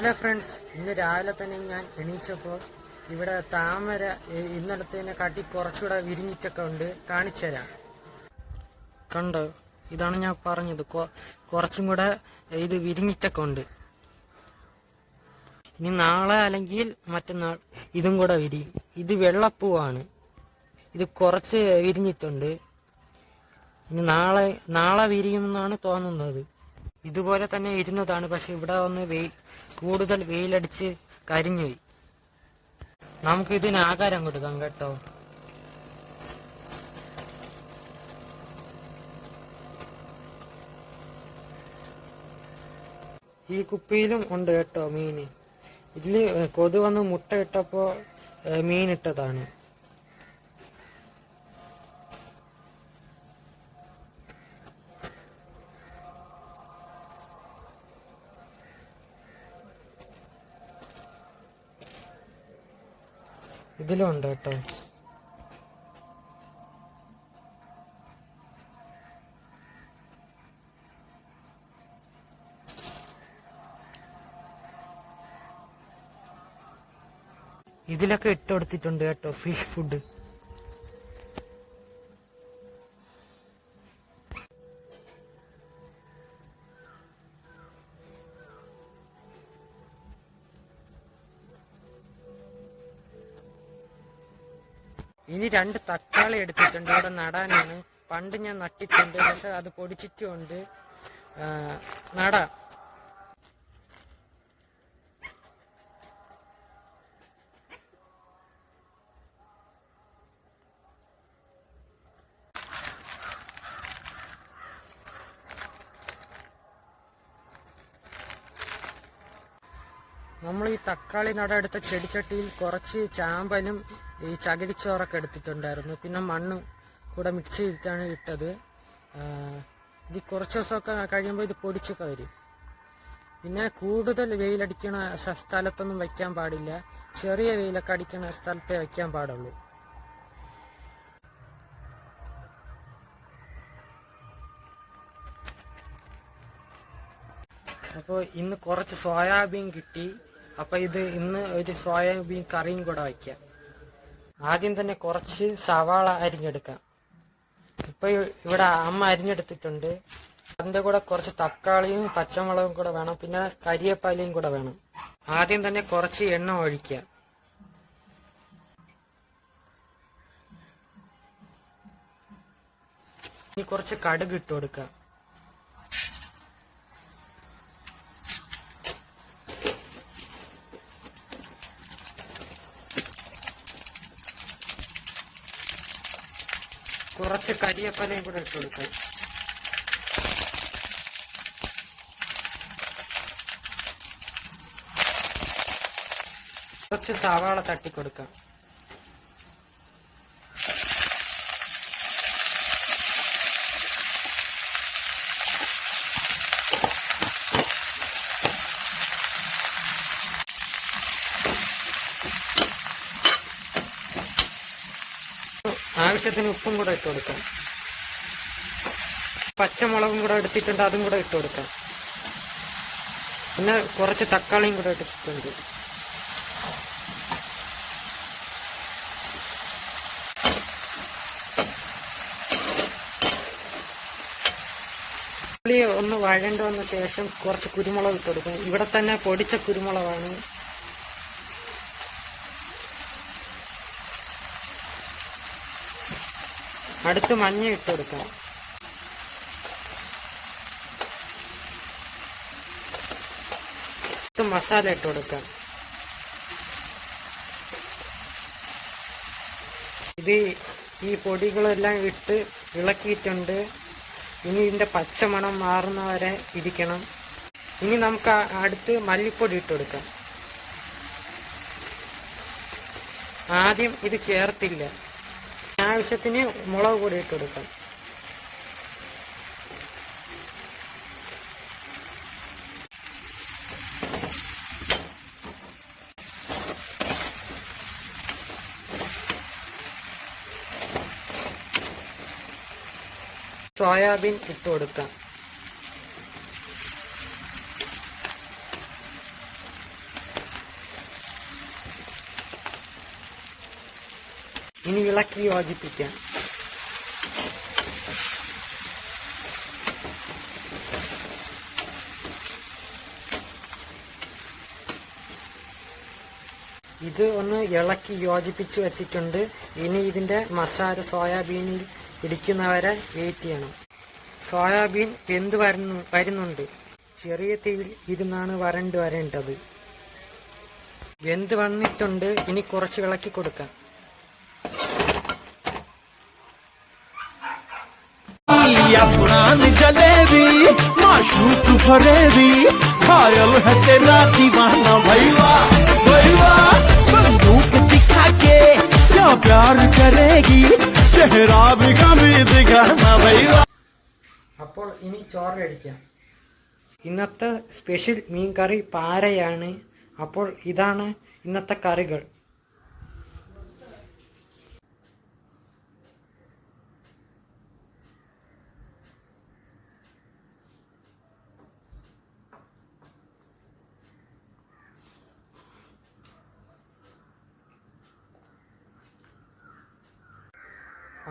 Hello friends, ഇന്ന് രാവിലെ തന്നെ ഞാൻ എണീച്ചപ്പോൾ ഇവിടെ താമര ഇന്നലത്തേനെ കാട്ടി കുറച്ചുകൂടെ വിരിഞ്ഞിട്ടൊക്കെ ഉണ്ട്. കാണിച്ചു തരാം. കണ്ടോ, ഇതാണ് ഞാൻ പറഞ്ഞത്, കുറച്ചും കൂടെ ഇത് വിരിഞ്ഞിട്ടൊക്കെ ഉണ്ട്. ഇനി നാളെ അല്ലെങ്കിൽ മറ്റന്നാൾ ഇതും കൂടെ വിരിയും. ഇത് വെള്ളപ്പൂവാണ്. ഇത് കുറച്ച് വിരിഞ്ഞിട്ടുണ്ട്. ഇനി നാളെ വിരിയുമെന്നാണ് തോന്നുന്നത്. ഇതുപോലെ തന്നെ ഇരുന്നതാണ്, പക്ഷെ ഇവിടെ ഒന്ന് കൂടുതൽ വെയിലടിച്ച് കരിഞ്ഞുപോയി. നമുക്ക് ഇതിന് ആകാരം കൊടുക്കാം കേട്ടോ. ഈ കുപ്പിയിലും ഉണ്ട് കേട്ടോ മീന്. ഇതില് കൊതു വന്ന് മുട്ട ഇട്ടപ്പോ മീനിട്ടതാണ്. ഇതിലും ഉണ്ട് കേട്ടോ. ഇതിലൊക്കെ ഇട്ട് കൊടുത്തിട്ടുണ്ട് കേട്ടോ ഫിഷ് ഫുഡ്. ഇനി 2 തക്കാളി എടുത്തിട്ടുണ്ട്, ഇവിടെ നടാനാണ്. പണ്ട് ഞാൻ നട്ടിട്ടുണ്ട്, പക്ഷെ അത് പൊടിച്ചിട്ടുണ്ട്. നടാം. നമ്മൾ ഈ തക്കാളി നട ചെടിച്ചട്ടിയിൽ കുറച്ച് ചാമ്പലും ഈ ചകിരിച്ചോറൊക്കെ എടുത്തിട്ടുണ്ടായിരുന്നു. പിന്നെ മണ്ണും കൂടെ മിക്സ് ചെയ്തിട്ടാണ് ഇട്ടത്. ഇത് കുറച്ച് ദിവസമൊക്കെ കഴിയുമ്പോൾ ഇത് പൊടിച്ചൊക്കെ വരും. പിന്നെ കൂടുതൽ വെയിലടിക്കണ സ്ഥലത്തൊന്നും വയ്ക്കാൻ പാടില്ല. ചെറിയ വെയിലൊക്കെ അടിക്കണ സ്ഥലത്തെ വയ്ക്കാൻ പാടുള്ളൂ. അപ്പോൾ ഇന്ന് കുറച്ച് സോയാബീൻ കിട്ടി. അപ്പൊ ഇന്ന് ഒരു സോയാബീൻ കറിയും കൂടെ വയ്ക്കാം. ആദ്യം തന്നെ കുറച്ച് സവാള അരിഞ്ഞെടുക്കാം. ഇപ്പൊ ഇവിടെ അമ്മ അരിഞ്ഞെടുത്തിട്ടുണ്ട്. അതിന്റെ കൂടെ കുറച്ച് തക്കാളിയും പച്ചമുളകും കൂടെ വേണം. പിന്നെ കരിയേപ്പാലയും കൂടെ വേണം. ആദ്യം തന്നെ കുറച്ച് എണ്ണ ഒഴിക്കാം. ഇനി കുറച്ച് കടുക് ഇട്ട് കൊടുക്കാം. കുറച്ച് കരിയേപ്പലയും കൂടെ ഇട്ട് കൊടുക്കാം. കുറച്ച് സവാള തട്ടിക്കൊടുക്കാം. ആവശ്യത്തിന് ഉപ്പും കൂടെ ഇട്ട് കൊടുക്കാം. പച്ചമുളകും കൂടെ എടുത്തിട്ടുണ്ട്, അതും കൂടെ ഇട്ട് കൊടുക്കാം. പിന്നെ കുറച്ച് തക്കാളിയും കൂടെ എടുത്തിട്ടുണ്ട്. ഉള്ളി ഒന്ന് വഴണ്ട് വന്ന ശേഷം കുറച്ച് കുരുമുളക് ഇട്ട് കൊടുക്കാം. ഇവിടെ തന്നെ പൊടിച്ച കുരുമുളകാണ്. അടുത്ത് മഞ്ഞ ഇട്ട് കൊടുക്കാം. മസാല ഇട്ട് കൊടുക്കാം. ഈ പൊടികളെല്ലാം ഇട്ട് ഇളക്കിയിട്ടുണ്ട്. ഇനി ഇതിന്റെ പച്ചമണം മാറുന്നവരെ ഇരിക്കണം. ഇനി നമുക്ക് അടുത്ത് മല്ലിപ്പൊടി ഇട്ട് കൊടുക്കാം. ആദ്യം ഇത് ചേർത്തില്ല. ആവശ്യത്തിന് മുളക് പൊടി ഇട്ട് കൊടുക്കാം. സോയാബീൻ ഇട്ട് കൊടുക്കാം. ഇനി ഇളക്കി യോജിപ്പിക്കാം. ഇത് ഒന്ന് ഇളക്കി യോജിപ്പിച്ച് വെച്ചിട്ടുണ്ട്. ഇനി ഇതിന്റെ മസാല സോയാബീനിൽ പിടിക്കുന്നവരെ വെയിറ്റ് ചെയ്യണം. സോയാബീൻ വെന്ത് വരുന്നുണ്ട്. ചെറിയ തീയിൽ ഇരുന്നാണ് വരേണ്ടത്. വെന്ത് വന്നിട്ടുണ്ട്. ഇനി കുറച്ച് ഇളക്കി കൊടുക്കാം. अफगान जलेबी माशूक फरेबी घायल है तेरा दीवाना भैया भैया बंदूक दिखा के क्या प्यार करेगी चेहरा भी कभी दिखाना भैया. അപ്പോൾ ഇനി ചോറ് കഴിക്കാം. ഇന്നത്തെ സ്പെഷ്യൽ മീൻ കറി പാരയാണ്. അപ്പോൾ ഇതാണ് ഇന്നത്തെ കറികൾ.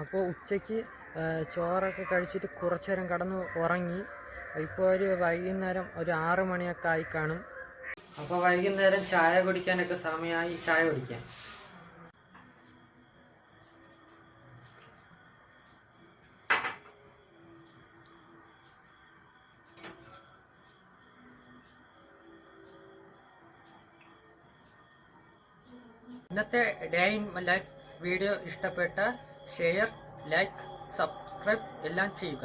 അപ്പോൾ ഉച്ചയ്ക്ക് ചോറൊക്കെ കഴിച്ചിട്ട് കുറച്ചു നേരം കടന്ന് ഉറങ്ങി. ഇപ്പോൾ ഒരു വൈകുന്നേരം ഒരു 6 മണിയൊക്കെ ആയി കാണും. അപ്പോൾ വൈകുന്നേരം ചായ കുടിക്കാനൊക്കെ സമയമായി. ചായ കുടിക്കാം. ഇന്നത്തെ day in my life video ഇഷ്ടപ്പെട്ട ഷെയർ, ലൈക്ക്, സബ്സ്ക്രൈബ് എല്ലാം ചെയ്യുക.